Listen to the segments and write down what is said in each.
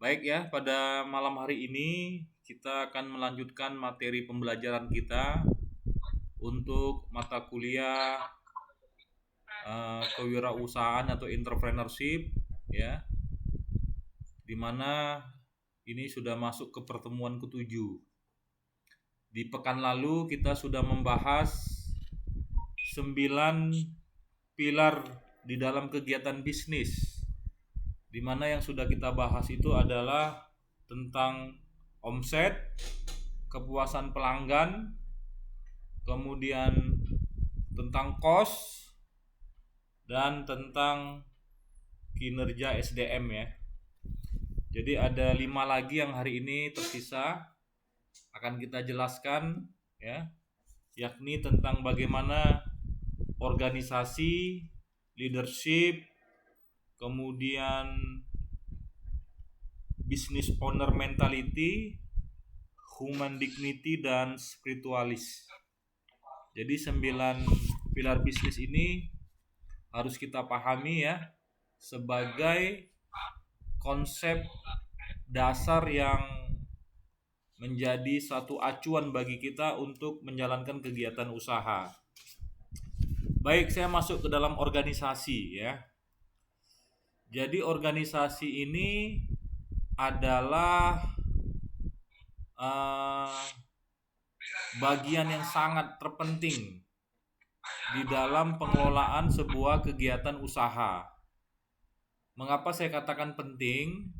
Baik ya, pada malam hari ini kita akan melanjutkan materi pembelajaran kita untuk mata kuliah kewirausahaan atau entrepreneurship ya, di mana ini sudah masuk ke pertemuan ketujuh. Di pekan lalu kita sudah membahas 9 pilar di dalam kegiatan bisnis, di mana yang sudah kita bahas itu adalah tentang omset, kepuasan pelanggan, kemudian tentang cost, dan tentang kinerja SDM ya. Jadi ada 5 lagi yang hari ini tersisa akan kita jelaskan ya, yakni tentang bagaimana organisasi, leadership, kemudian business owner mentality, human dignity, dan spiritualis. Jadi 9 pilar bisnis ini harus kita pahami ya, sebagai konsep dasar yang menjadi satu acuan bagi kita untuk menjalankan kegiatan usaha. Baik, saya masuk ke dalam organisasi ya. Jadi organisasi ini adalah bagian yang sangat terpenting di dalam pengelolaan sebuah kegiatan usaha. Mengapa saya katakan penting?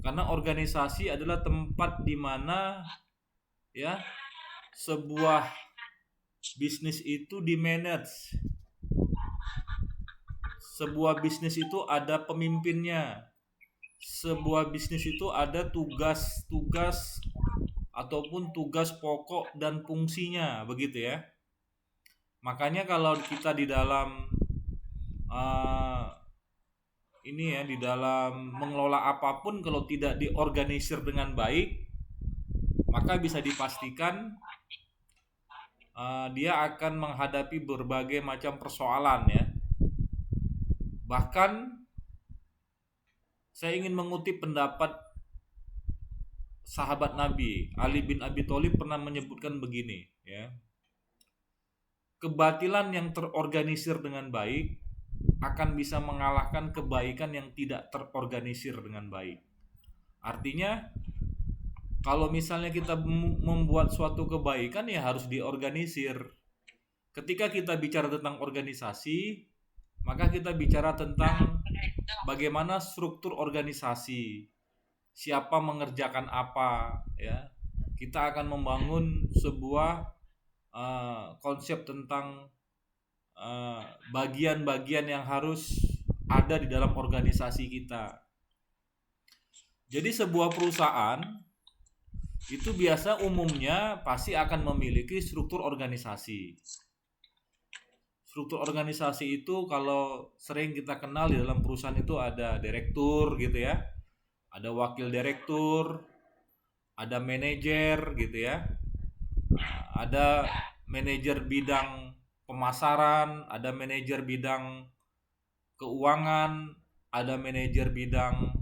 Karena organisasi adalah tempat di mana ya sebuah bisnis itu di-manage. Sebuah bisnis itu ada pemimpinnya. Sebuah bisnis itu ada tugas-tugas ataupun tugas pokok dan fungsinya, begitu ya. Makanya kalau kita di dalam di dalam mengelola apapun, kalau tidak diorganisir dengan baik, maka bisa dipastikan dia akan menghadapi berbagai macam persoalan ya. Bahkan saya ingin mengutip pendapat sahabat Nabi Ali bin Abi Thalib pernah menyebutkan begini ya. Kebatilan yang terorganisir dengan baik akan bisa mengalahkan kebaikan yang tidak terorganisir dengan baik. Artinya kalau misalnya kita membuat suatu kebaikan ya harus diorganisir. Ketika kita bicara tentang organisasi, maka kita bicara tentang bagaimana struktur organisasi, siapa mengerjakan apa ya. Kita akan membangun sebuah konsep tentang bagian-bagian yang harus ada di dalam organisasi kita. Jadi sebuah perusahaan itu biasa umumnya pasti akan memiliki struktur organisasi. Struktur organisasi itu kalau sering kita kenal di dalam perusahaan itu ada direktur gitu ya, ada wakil direktur, ada manajer gitu ya, ada manajer bidang pemasaran, ada manajer bidang keuangan, ada manajer bidang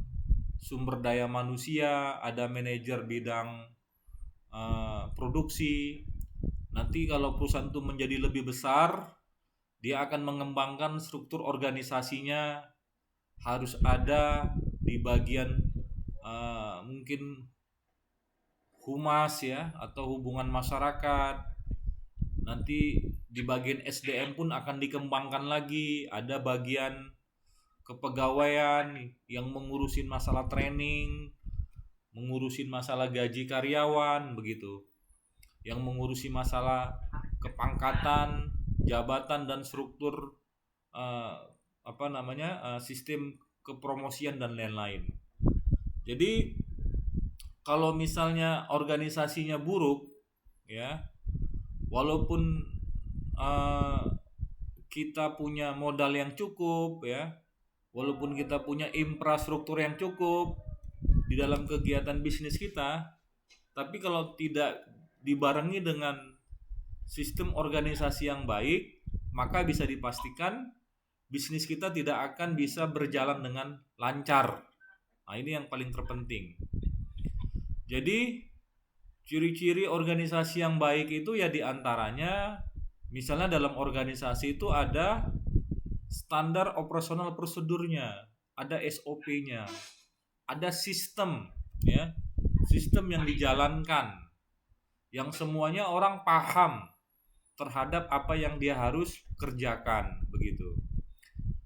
sumber daya manusia, ada manajer bidang produksi. Nanti kalau perusahaan itu menjadi lebih besar, dia akan mengembangkan struktur organisasinya, harus ada di bagian mungkin humas ya, atau hubungan masyarakat. Nanti di bagian SDM pun akan dikembangkan lagi, ada bagian kepegawaian yang mengurusin masalah training, mengurusin masalah gaji karyawan begitu, yang mengurusi masalah kepangkatan, jabatan, dan struktur sistem kepromosian dan lain-lain. Jadi kalau misalnya organisasinya buruk ya, walaupun kita punya modal yang cukup ya, walaupun kita punya infrastruktur yang cukup di dalam kegiatan bisnis kita, tapi kalau tidak dibarengi dengan sistem organisasi yang baik, maka bisa dipastikan bisnis kita tidak akan bisa berjalan dengan lancar Nah, ini yang paling terpenting. Jadi ciri-ciri organisasi yang baik itu ya diantaranya, misalnya dalam organisasi itu ada standar operasional prosedurnya, ada SOP-nya, ada sistem, ya, sistem yang dijalankan, yang semuanya orang paham terhadap apa yang dia harus kerjakan, begitu.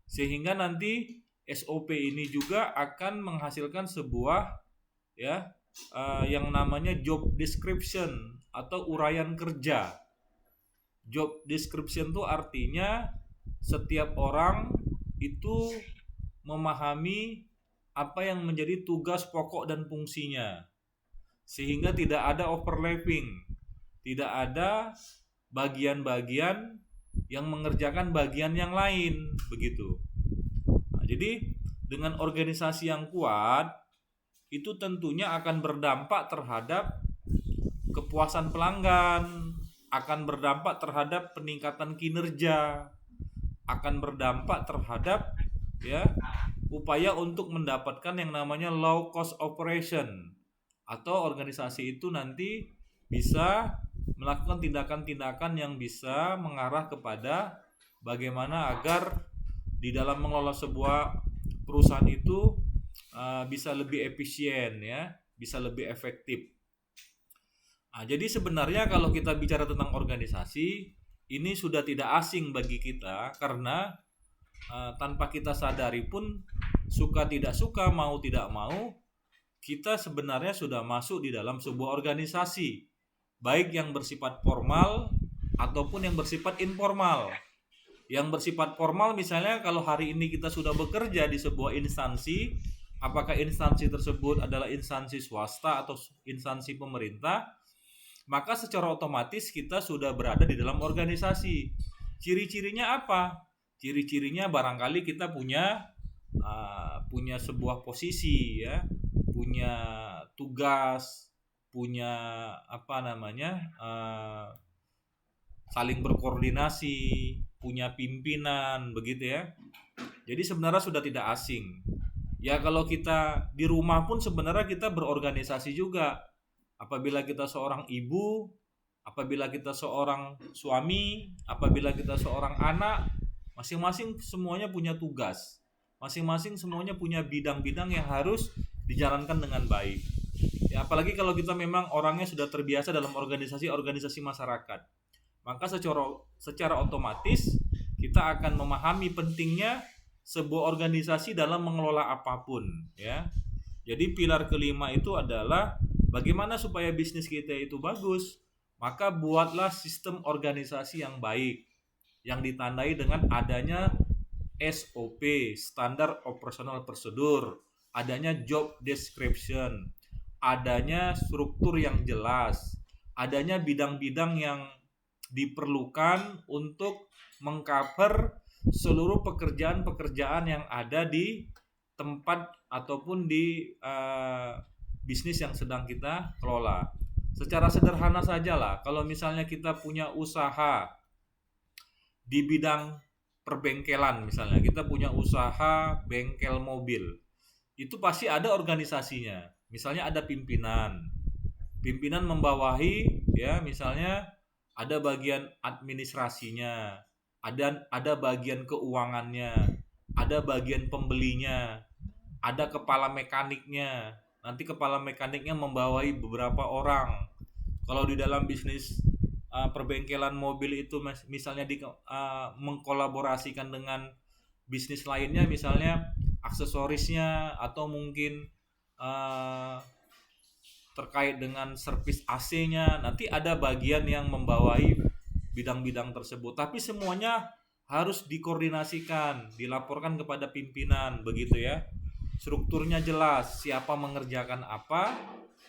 Sehingga nanti SOP ini juga akan menghasilkan sebuah, ya, yang namanya job description atau uraian kerja. Job description itu artinya setiap orang itu memahami apa yang menjadi tugas pokok dan fungsinya, sehingga tidak ada overlapping, tidak ada bagian-bagian yang mengerjakan bagian yang lain, begitu. Nah, jadi dengan organisasi yang kuat itu tentunya akan berdampak terhadap kepuasan pelanggan, akan berdampak terhadap peningkatan kinerja, akan berdampak terhadap, ya, upaya untuk mendapatkan yang namanya low cost operation, atau organisasi itu nanti bisa melakukan tindakan-tindakan yang bisa mengarah kepada bagaimana agar di dalam mengelola sebuah perusahaan itu bisa lebih efisien, ya, bisa lebih efektif. Nah, jadi sebenarnya kalau kita bicara tentang organisasi, ini sudah tidak asing bagi kita karena tanpa kita sadari pun, suka tidak suka, mau tidak mau, kita sebenarnya sudah masuk di dalam sebuah organisasi, baik yang bersifat formal ataupun yang bersifat informal. Yang bersifat formal misalnya kalau hari ini kita sudah bekerja di sebuah instansi, apakah instansi tersebut adalah instansi swasta atau instansi pemerintah, maka secara otomatis kita sudah berada di dalam organisasi. Ciri-cirinya apa? Ciri-cirinya barangkali kita punya sebuah posisi, ya, punya tugas, punya saling berkoordinasi, punya pimpinan, begitu ya. Jadi sebenarnya sudah tidak asing. Ya, kalau kita di rumah pun sebenarnya kita berorganisasi juga. Apabila kita seorang ibu, apabila kita seorang suami, apabila kita seorang anak, masing-masing semuanya punya tugas. Masing-masing semuanya punya bidang-bidang yang harus dijalankan dengan baik. Ya, apalagi kalau kita memang orangnya sudah terbiasa dalam organisasi-organisasi masyarakat. Maka secara otomatis kita akan memahami pentingnya sebuah organisasi dalam mengelola apapun, ya. Jadi pilar kelima itu adalah bagaimana supaya bisnis kita itu bagus. Maka buatlah sistem organisasi yang baik, yang ditandai dengan adanya SOP, standar operasional prosedur, adanya job description, adanya struktur yang jelas, adanya bidang-bidang yang diperlukan untuk mengcover seluruh pekerjaan-pekerjaan yang ada di tempat ataupun di bisnis yang sedang kita kelola. Secara sederhana saja lah, kalau misalnya kita punya usaha di bidang perbengkelan, misalnya kita punya usaha bengkel mobil, itu pasti ada organisasinya. Misalnya ada pimpinan membawahi, ya, misalnya ada bagian administrasinya, ada bagian keuangannya, ada bagian pembelinya, ada kepala mekaniknya. Nanti kepala mekaniknya membawahi beberapa orang. Kalau di dalam bisnis perbengkelan mobil itu misalnya mengkolaborasikan dengan bisnis lainnya, misalnya aksesorisnya atau mungkin terkait dengan servis AC-nya, nanti ada bagian yang membawahi bidang-bidang tersebut. Tapi semuanya harus dikoordinasikan, dilaporkan kepada pimpinan, begitu ya. Strukturnya jelas, siapa mengerjakan apa,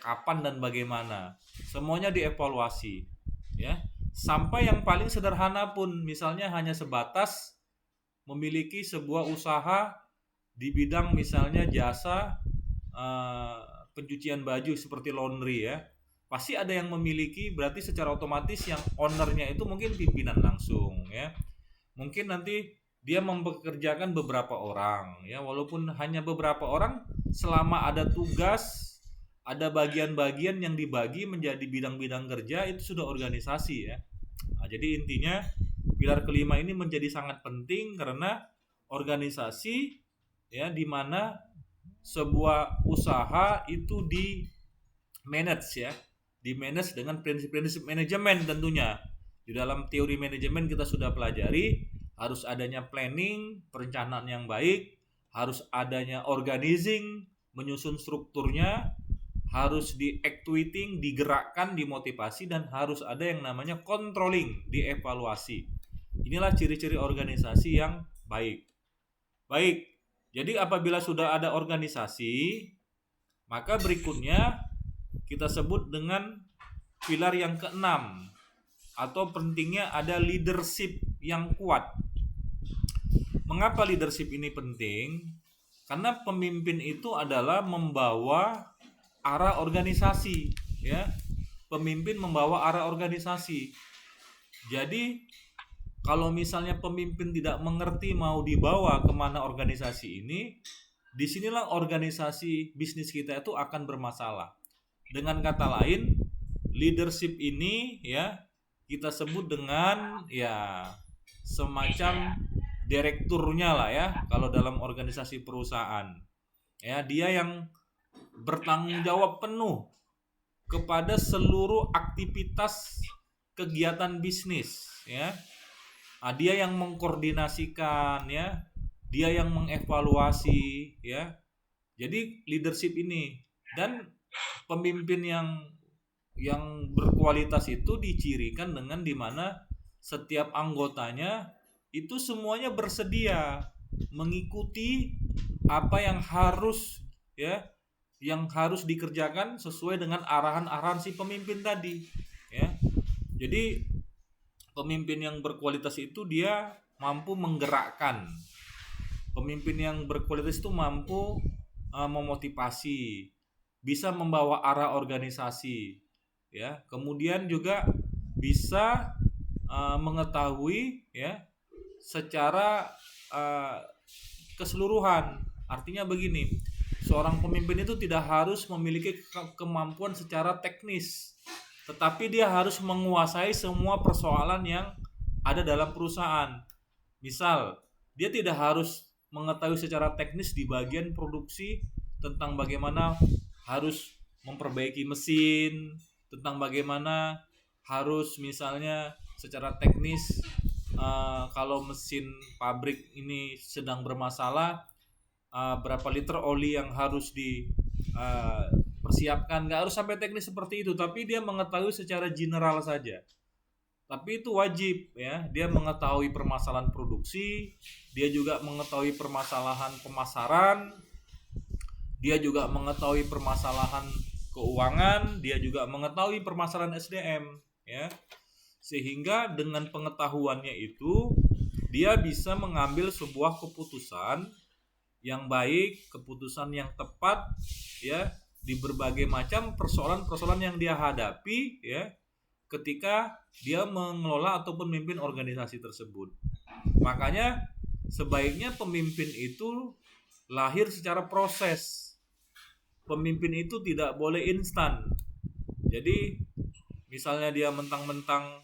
kapan dan bagaimana. Semuanya dievaluasi, ya. Sampai yang paling sederhana pun, misalnya hanya sebatas memiliki sebuah usaha di bidang misalnya jasa pencucian baju seperti laundry, ya. Pasti ada yang memiliki, berarti secara otomatis yang ownernya itu mungkin pimpinan langsung, ya. Mungkin nanti dia mempekerjakan beberapa orang, ya, walaupun hanya beberapa orang, selama ada tugas, ada bagian-bagian yang dibagi menjadi bidang-bidang kerja, itu sudah organisasi ya. Nah, jadi intinya pilar kelima ini menjadi sangat penting karena organisasi ya, di mana sebuah usaha itu di manage ya, di manage dengan prinsip-prinsip manajemen tentunya. Di dalam teori manajemen kita sudah pelajari harus adanya planning, perencanaan yang baik, harus adanya organizing, menyusun strukturnya, harus di-actuating, digerakkan, dimotivasi, dan harus ada yang namanya controlling, dievaluasi. Inilah ciri-ciri organisasi yang baik. Baik, jadi apabila sudah ada organisasi, maka berikutnya kita sebut dengan pilar yang keenam, atau pentingnya ada leadership yang kuat. Mengapa leadership ini penting? Karena pemimpin itu adalah membawa arah organisasi ya. Pemimpin membawa arah organisasi. Jadi kalau misalnya pemimpin tidak mengerti mau dibawa kemana organisasi ini, disinilah organisasi bisnis kita itu akan bermasalah. Dengan kata lain, leadership ini ya kita sebut dengan ya semacam direkturnya lah ya kalau dalam organisasi perusahaan. Ya, dia yang bertanggung jawab penuh kepada seluruh aktivitas kegiatan bisnis ya. Nah, dia yang mengkoordinasikan ya, dia yang mengevaluasi ya. Jadi leadership ini, dan pemimpin yang berkualitas itu dicirikan dengan dimana setiap anggotanya itu semuanya bersedia mengikuti apa yang harus ya, yang harus dikerjakan sesuai dengan arahan-arahan si pemimpin tadi ya. Jadi pemimpin yang berkualitas itu dia mampu menggerakkan. Pemimpin yang berkualitas itu mampu memotivasi, bisa membawa arah organisasi ya. Kemudian juga bisa mengetahui ya secara keseluruhan. Artinya begini, seorang pemimpin itu tidak harus memiliki kemampuan secara teknis, tetapi dia harus menguasai semua persoalan yang ada dalam perusahaan. Misal, dia tidak harus mengetahui secara teknis di bagian produksi tentang bagaimana harus memperbaiki mesin, tentang bagaimana harus misalnya secara teknis kalau mesin pabrik ini sedang bermasalah, berapa liter oli yang harus persiapkan. Nggak harus sampai teknis seperti itu, tapi dia mengetahui secara general saja. Tapi itu wajib ya, dia mengetahui permasalahan produksi, dia juga mengetahui permasalahan pemasaran, dia juga mengetahui permasalahan keuangan, dia juga mengetahui permasalahan SDM ya. Sehingga dengan pengetahuannya itu dia bisa mengambil sebuah keputusan yang baik, keputusan yang tepat ya di berbagai macam persoalan-persoalan yang dia hadapi ya ketika dia mengelola ataupun memimpin organisasi tersebut. Makanya sebaiknya pemimpin itu lahir secara proses. Pemimpin itu tidak boleh instan. Jadi misalnya dia mentang-mentang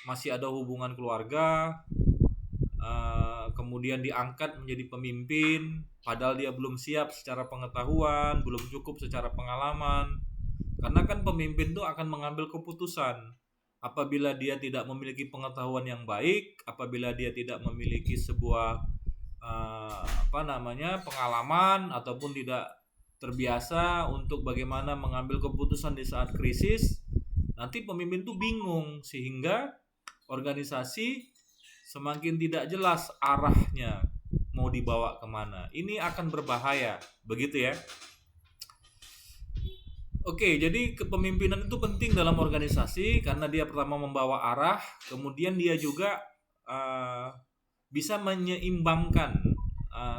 masih ada hubungan keluarga, kemudian diangkat menjadi pemimpin, padahal dia belum siap secara pengetahuan, belum cukup secara pengalaman. Karena kan pemimpin itu akan mengambil keputusan apabila dia tidak memiliki pengetahuan yang baik, apabila dia tidak memiliki sebuah pengalaman ataupun tidak terbiasa untuk bagaimana mengambil keputusan di saat krisis, nanti pemimpin itu bingung sehingga organisasi semakin tidak jelas arahnya mau dibawa kemana. Ini akan berbahaya, begitu ya. Oke, jadi kepemimpinan itu penting dalam organisasi karena dia pertama membawa arah, kemudian dia juga bisa menyeimbangkan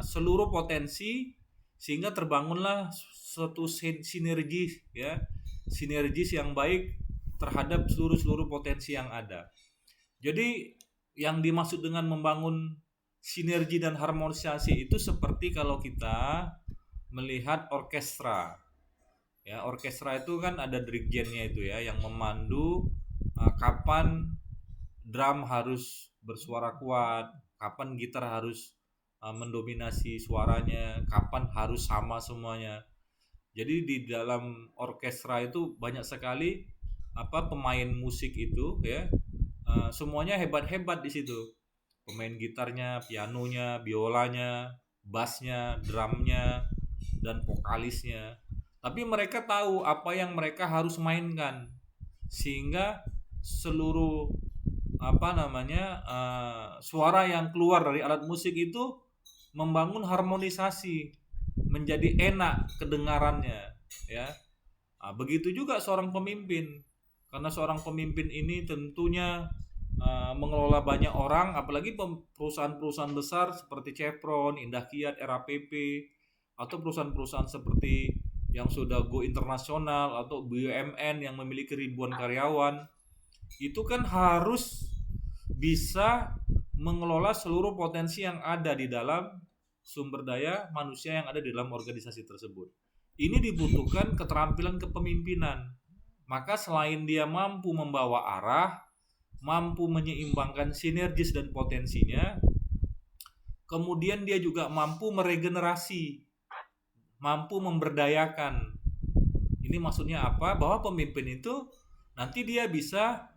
seluruh potensi sehingga terbangunlah suatu sinergis ya, sinergis yang baik terhadap seluruh potensi yang ada. Jadi yang dimaksud dengan membangun sinergi dan harmonisasi itu seperti kalau kita melihat orkestra. Ya, orkestra itu kan ada dirigentnya itu ya, yang memandu kapan drum harus bersuara kuat, kapan gitar harus mendominasi suaranya, kapan harus sama semuanya. Jadi di dalam orkestra itu banyak sekali pemain musik itu ya, semuanya hebat-hebat di situ. Pemain gitarnya, pianonya, biolanya, bassnya, drumnya, dan vokalisnya. Tapi mereka tahu apa yang mereka harus mainkan, sehingga seluruh suara yang keluar dari alat musik itu membangun harmonisasi, menjadi enak kedengarannya, ya. Begitu juga seorang pemimpin, karena seorang pemimpin ini tentunya mengelola banyak orang, apalagi perusahaan-perusahaan besar seperti Chevron, Indah Kiat, RAPP, atau perusahaan-perusahaan seperti yang sudah go internasional atau BUMN yang memiliki ribuan karyawan, itu kan harus bisa mengelola seluruh potensi yang ada di dalam sumber daya manusia yang ada di dalam organisasi tersebut. Ini dibutuhkan keterampilan kepemimpinan. Maka selain dia mampu membawa arah, mampu menyeimbangkan sinergis dan potensinya, kemudian dia juga mampu meregenerasi, mampu memberdayakan. Ini maksudnya apa? Bahwa pemimpin itu nanti dia bisa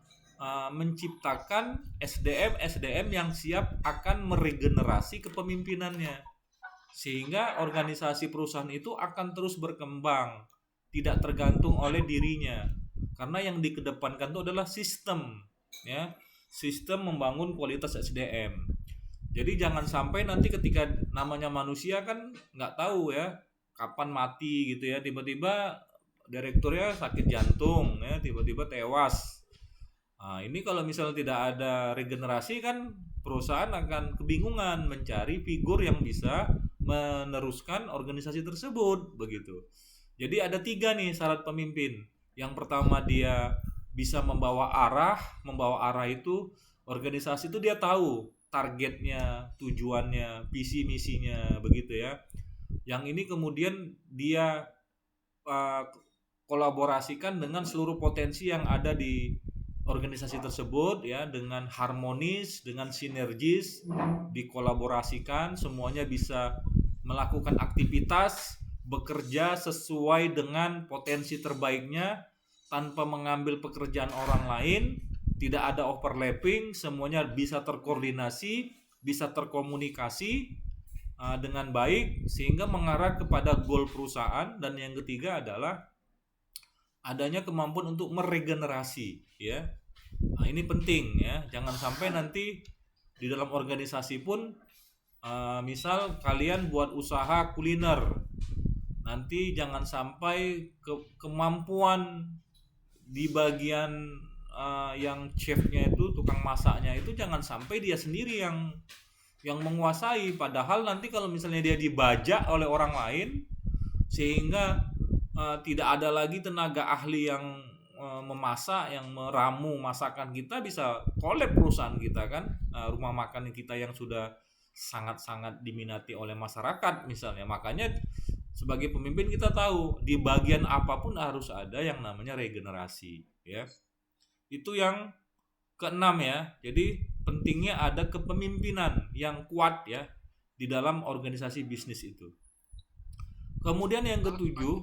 menciptakan SDM yang siap akan meregenerasi kepemimpinannya, sehingga organisasi perusahaan itu akan terus berkembang, tidak tergantung oleh dirinya, karena yang dikedepankan itu adalah sistem, ya, sistem membangun kualitas SDM. Jadi jangan sampai nanti ketika namanya manusia kan nggak tahu ya kapan mati gitu ya, tiba-tiba direkturnya sakit jantung ya, tiba-tiba tewas. Ini kalau misalnya tidak ada regenerasi kan perusahaan akan kebingungan mencari figur yang bisa meneruskan organisasi tersebut begitu. Jadi ada 3 nih syarat pemimpin. Yang pertama dia bisa membawa arah. Membawa arah itu organisasi itu dia tahu targetnya, tujuannya, visi misinya begitu ya. Yang ini kemudian dia kolaborasikan dengan seluruh potensi yang ada di organisasi tersebut ya, dengan harmonis, dengan sinergis, dikolaborasikan, semuanya bisa melakukan aktivitas, bekerja sesuai dengan potensi terbaiknya tanpa mengambil pekerjaan orang lain, tidak ada overlapping, semuanya bisa terkoordinasi, bisa terkomunikasi dengan baik sehingga mengarah kepada goal perusahaan. Dan yang ketiga adalah adanya kemampuan untuk meregenerasi ya. Ini penting ya, jangan sampai nanti di dalam organisasi pun misal kalian buat usaha kuliner, nanti jangan sampai kemampuan di bagian yang chefnya itu, tukang masaknya itu, jangan sampai dia sendiri yang menguasai, padahal nanti kalau misalnya dia dibajak oleh orang lain sehingga tidak ada lagi tenaga ahli yang memasak, yang meramu masakan kita, bisa kolab perusahaan kita kan, rumah makan kita yang sudah sangat-sangat diminati oleh masyarakat misalnya. Makanya sebagai pemimpin kita tahu di bagian apapun harus ada yang namanya regenerasi ya. Itu yang keenam ya. Jadi pentingnya ada kepemimpinan yang kuat ya di dalam organisasi bisnis itu. Kemudian yang ketujuh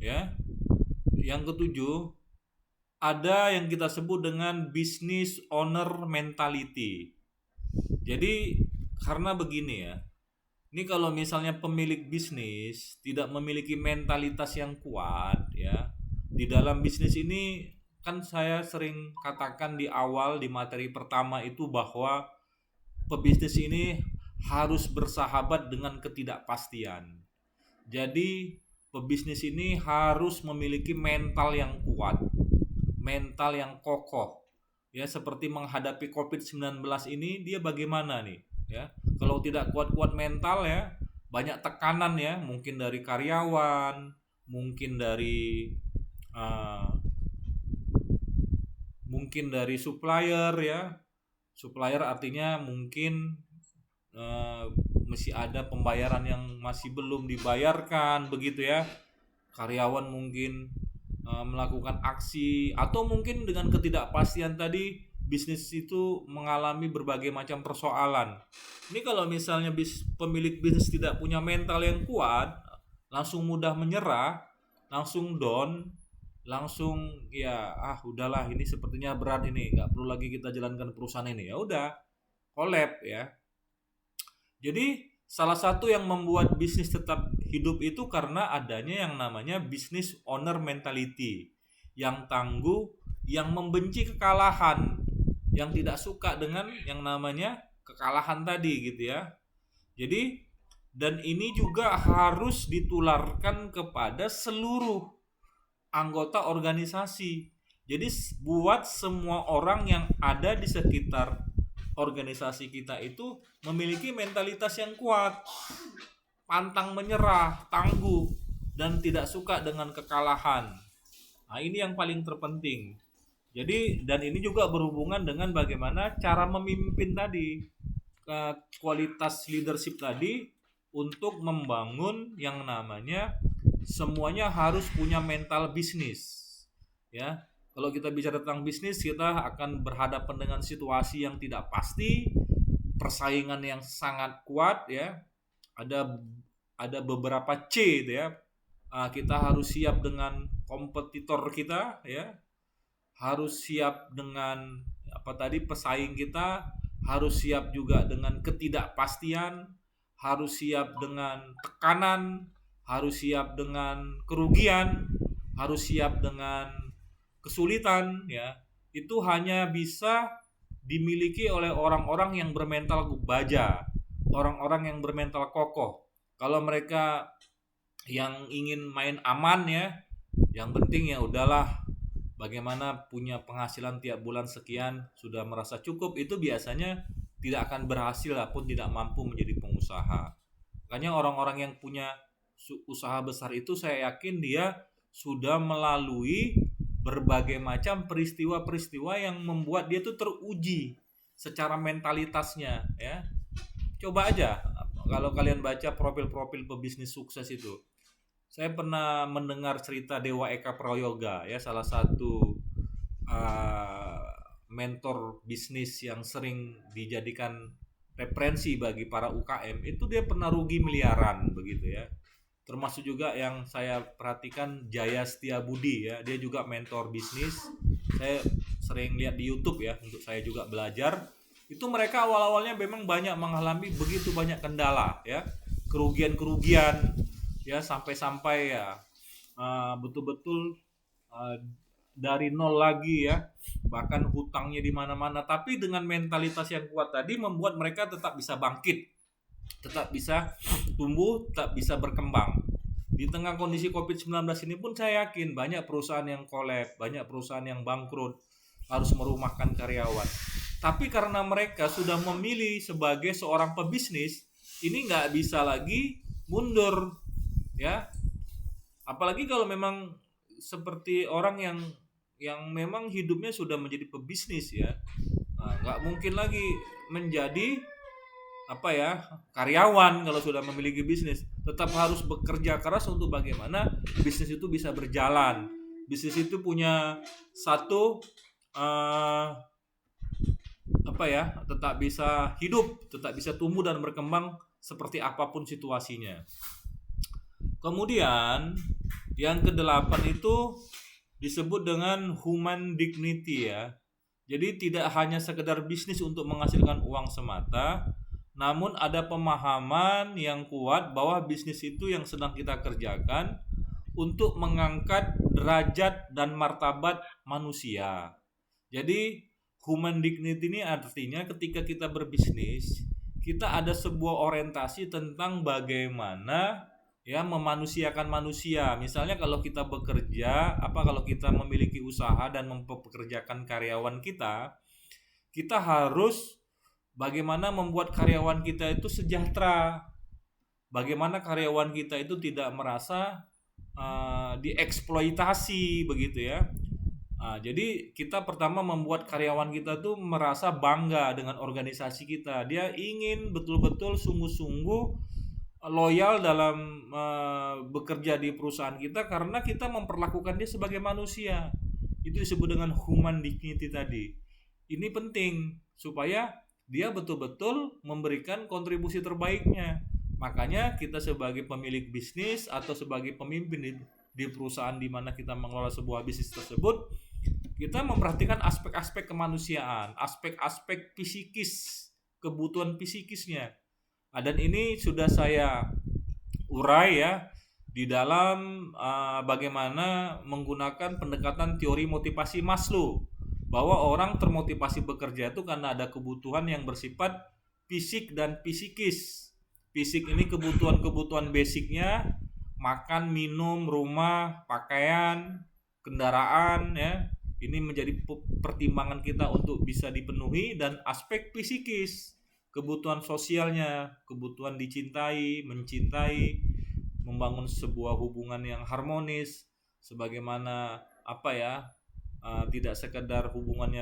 ya, ada yang kita sebut dengan business owner mentality. Jadi karena begini ya, ini kalau misalnya pemilik bisnis tidak memiliki mentalitas yang kuat ya, di dalam bisnis ini kan saya sering katakan di awal di materi pertama itu bahwa pebisnis ini harus bersahabat dengan ketidakpastian. Jadi pebisnis ini harus memiliki mental yang kuat, mental yang kokoh. Ya, seperti menghadapi COVID-19 ini, dia bagaimana nih? Ya, kalau tidak kuat-kuat mental ya, banyak tekanan ya, mungkin dari karyawan, mungkin dari supplier ya. Supplier artinya mungkin eh, masih ada pembayaran yang masih belum dibayarkan begitu ya. Karyawan mungkin melakukan aksi, atau mungkin dengan ketidakpastian tadi bisnis itu mengalami berbagai macam persoalan. Ini kalau misalnya pemilik bisnis tidak punya mental yang kuat, langsung mudah menyerah, langsung down, langsung ya udahlah, ini sepertinya berat, ini nggak perlu lagi kita jalankan perusahaan ini, ya udah collab ya. Jadi salah satu yang membuat bisnis tetap hidup itu karena adanya yang namanya business owner mentality, yang tangguh, yang membenci kekalahan, yang tidak suka dengan yang namanya kekalahan tadi gitu ya. Jadi dan ini juga harus ditularkan kepada seluruh anggota organisasi. Jadi buat semua orang yang ada di sekitar organisasi kita itu memiliki mentalitas yang kuat, pantang menyerah, tangguh, dan tidak suka dengan kekalahan. Nah, ini yang paling terpenting. Jadi, dan ini juga berhubungan dengan bagaimana cara memimpin tadi, kualitas leadership tadi, untuk membangun yang namanya semuanya harus punya mental bisnis. Ya, kalau kita bicara tentang bisnis, kita akan berhadapan dengan situasi yang tidak pasti, persaingan yang sangat kuat ya. Ada beberapa C gitu ya. Kita harus siap dengan kompetitor kita ya. Harus siap dengan pesaing kita, harus siap juga dengan ketidakpastian, harus siap dengan tekanan, harus siap dengan kerugian, harus siap dengan kesulitan ya. Itu hanya bisa dimiliki oleh orang-orang yang bermental baja, orang-orang yang bermental kokoh. Kalau mereka yang ingin main aman ya, yang penting ya udahlah, bagaimana punya penghasilan tiap bulan sekian sudah merasa cukup, itu biasanya tidak akan berhasil pun tidak mampu menjadi pengusaha. Makanya orang-orang yang punya usaha besar itu saya yakin dia sudah melalui berbagai macam peristiwa-peristiwa yang membuat dia tuh teruji secara mentalitasnya ya. Coba aja kalau kalian baca profil-profil pebisnis sukses itu. Saya pernah mendengar cerita Dewa Eka Prayoga ya, salah satu mentor bisnis yang sering dijadikan referensi bagi para UKM. Itu dia pernah rugi miliaran begitu ya. Termasuk juga yang saya perhatikan Jaya Setiabudi ya, dia juga mentor bisnis. Saya sering lihat di YouTube ya, untuk saya juga belajar. Itu mereka awal-awalnya memang banyak mengalami begitu banyak kendala ya, kerugian-kerugian ya, sampai-sampai ya betul-betul dari nol lagi ya, bahkan hutangnya di mana-mana. Tapi dengan mentalitas yang kuat tadi membuat mereka tetap bisa bangkit, tetap bisa tumbuh, tetap bisa berkembang. Di tengah kondisi COVID-19 ini pun saya yakin banyak perusahaan yang collab, banyak perusahaan yang bangkrut, harus merumahkan karyawan. Tapi karena mereka sudah memilih sebagai seorang pebisnis, ini nggak bisa lagi mundur ya. Apalagi kalau memang seperti orang yang memang hidupnya sudah menjadi pebisnis ya, nggak mungkin lagi menjadi karyawan. Kalau sudah memiliki bisnis, tetap harus bekerja keras untuk bagaimana bisnis itu bisa berjalan. Bisnis itu punya satu tetap bisa hidup, tetap bisa tumbuh dan berkembang seperti apapun situasinya. Kemudian yang ke-8 itu disebut dengan human dignity ya. Jadi tidak hanya sekedar bisnis untuk menghasilkan uang semata, namun ada pemahaman yang kuat bahwa bisnis itu yang sedang kita kerjakan untuk mengangkat derajat dan martabat manusia. Jadi human dignity ini artinya ketika kita berbisnis, kita ada sebuah orientasi tentang bagaimana ya memanusiakan manusia. Misalnya kalau kita bekerja, kalau kita memiliki usaha dan mempekerjakan karyawan kita harus bagaimana membuat karyawan kita itu sejahtera, bagaimana karyawan kita itu tidak merasa dieksploitasi begitu ya. Jadi kita pertama membuat karyawan kita tuh merasa bangga dengan organisasi kita. Dia ingin betul-betul sungguh-sungguh loyal dalam bekerja di perusahaan kita karena kita memperlakukan dia sebagai manusia. Itu disebut dengan human dignity tadi. Ini penting supaya dia betul-betul memberikan kontribusi terbaiknya. Makanya kita sebagai pemilik bisnis atau sebagai pemimpin di perusahaan di mana kita mengelola sebuah bisnis tersebut, kita memperhatikan aspek-aspek kemanusiaan, aspek-aspek psikis, kebutuhan psikisnya. Dan ini sudah saya urai ya di dalam bagaimana menggunakan pendekatan teori motivasi Maslow, bahwa orang termotivasi bekerja itu karena ada kebutuhan yang bersifat fisik dan psikis. Fisik ini kebutuhan-kebutuhan basicnya, makan, minum, rumah, pakaian, kendaraan ya. Ini menjadi pertimbangan kita untuk bisa dipenuhi. Dan aspek psikis, kebutuhan sosialnya, kebutuhan dicintai, mencintai, membangun sebuah hubungan yang harmonis, sebagaimana tidak sekedar hubungan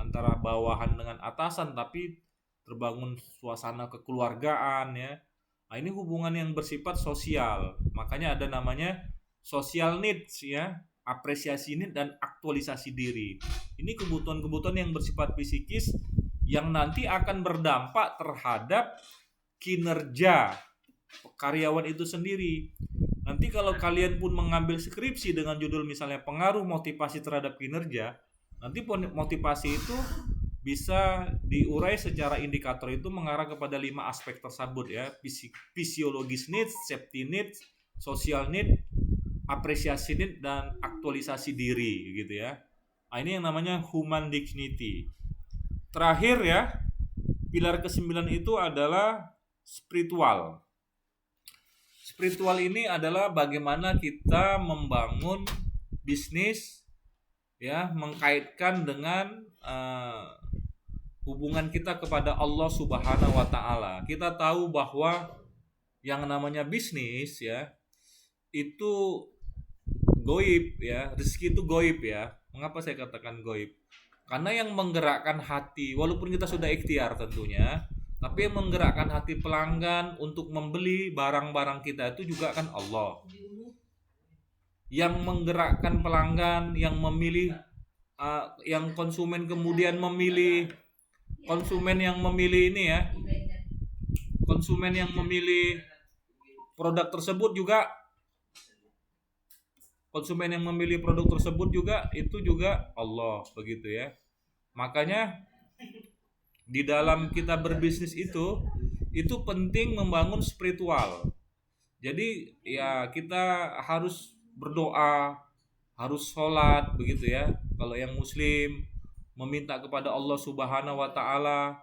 antara bawahan dengan atasan, tapi terbangun suasana kekeluargaan ya. Ini hubungan yang bersifat sosial, makanya ada namanya social needs ya, apresiasi need dan aktualisasi diri. Ini kebutuhan-kebutuhan yang bersifat psikis yang nanti akan berdampak terhadap kinerja karyawan itu sendiri. Nanti kalau kalian pun mengambil skripsi dengan judul misalnya pengaruh motivasi terhadap kinerja, nanti motivasi itu bisa diurai secara indikator itu mengarah kepada 5 aspek tersebut ya. Physiologis needs, safety needs, social need, apresiasi need, dan aktualisasi diri gitu ya. Ini yang namanya human dignity. Terakhir ya, pilar ke-9 itu adalah spiritual. Spiritual ini adalah bagaimana kita membangun bisnis ya, mengkaitkan dengan hubungan kita kepada Allah Subhanahu wa taala. Kita tahu bahwa yang namanya bisnis ya itu goib ya, rezeki itu goib ya. Mengapa saya katakan goib? Karena yang menggerakkan hati, walaupun kita sudah ikhtiar tentunya, tapi yang menggerakkan hati pelanggan untuk membeli barang-barang kita itu juga kan Allah. Yang menggerakkan pelanggan, yang memilih, yang konsumen kemudian memilih, konsumen yang memilih ini ya, konsumen yang memilih produk tersebut juga, konsumen yang memilih produk tersebut juga itu juga Allah, begitu ya. Makanya di dalam kita berbisnis itu penting membangun spiritual. Jadi ya kita harus berdoa, harus sholat begitu ya. Kalau yang muslim meminta kepada Allah Subhanahu wa taala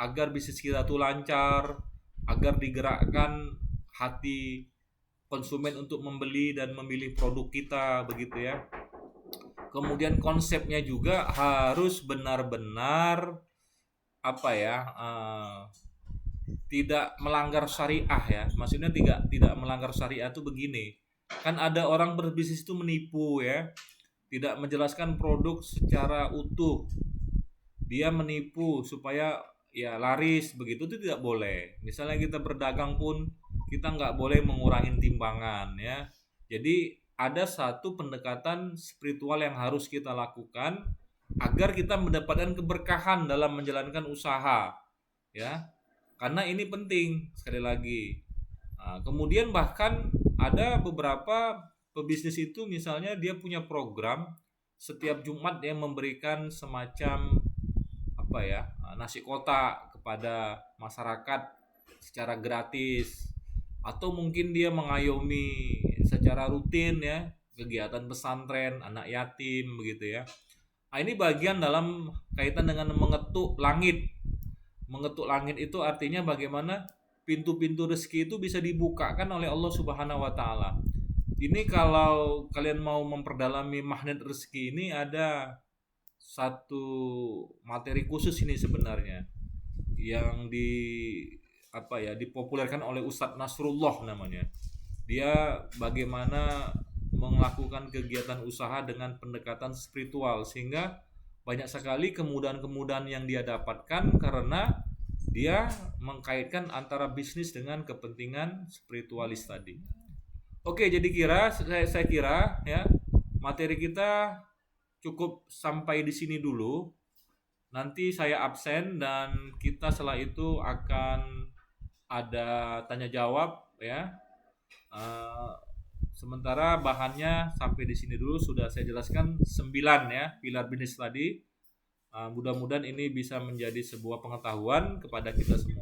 agar bisnis kita tuh lancar, agar digerakkan hati konsumen untuk membeli dan memilih produk kita begitu ya. Kemudian konsepnya juga harus benar-benar tidak melanggar syariah ya. Maksudnya tidak melanggar syariah itu begini. Kan ada orang berbisnis itu menipu ya. Tidak menjelaskan produk secara utuh. Dia menipu supaya ya laris begitu, itu tidak boleh. Misalnya kita berdagang pun kita nggak boleh mengurangi timbangan ya. Jadi ada satu pendekatan spiritual yang harus kita lakukan agar kita mendapatkan keberkahan dalam menjalankan usaha ya. Karena ini penting sekali lagi. Kemudian bahkan ada beberapa pebisnis itu misalnya dia punya program setiap Jumat dia memberikan semacam nasi kotak kepada masyarakat secara gratis, atau mungkin dia mengayomi secara rutin ya kegiatan pesantren anak yatim begitu ya. Ini bagian dalam kaitan dengan mengetuk langit. Mengetuk langit itu artinya bagaimana pintu-pintu rezeki itu bisa dibukakan oleh Allah Subhanahu wa taala. Ini kalau kalian mau memperdalami magnet rezeki ini, ada satu materi khusus ini sebenarnya yang dipopulerkan oleh Ustadz Nasrullah namanya. Dia bagaimana melakukan kegiatan usaha dengan pendekatan spiritual, sehingga banyak sekali kemudahan-kemudahan yang dia dapatkan karena dia mengkaitkan antara bisnis dengan kepentingan spiritualis tadi. Oke, jadi saya kira ya materi kita cukup sampai di sini dulu. Nanti saya absen dan kita setelah itu akan ada tanya jawab ya. Sementara bahannya sampai di sini dulu sudah saya jelaskan 9 ya pilar bisnis tadi. Mudah-mudahan ini bisa menjadi sebuah pengetahuan kepada kita semua.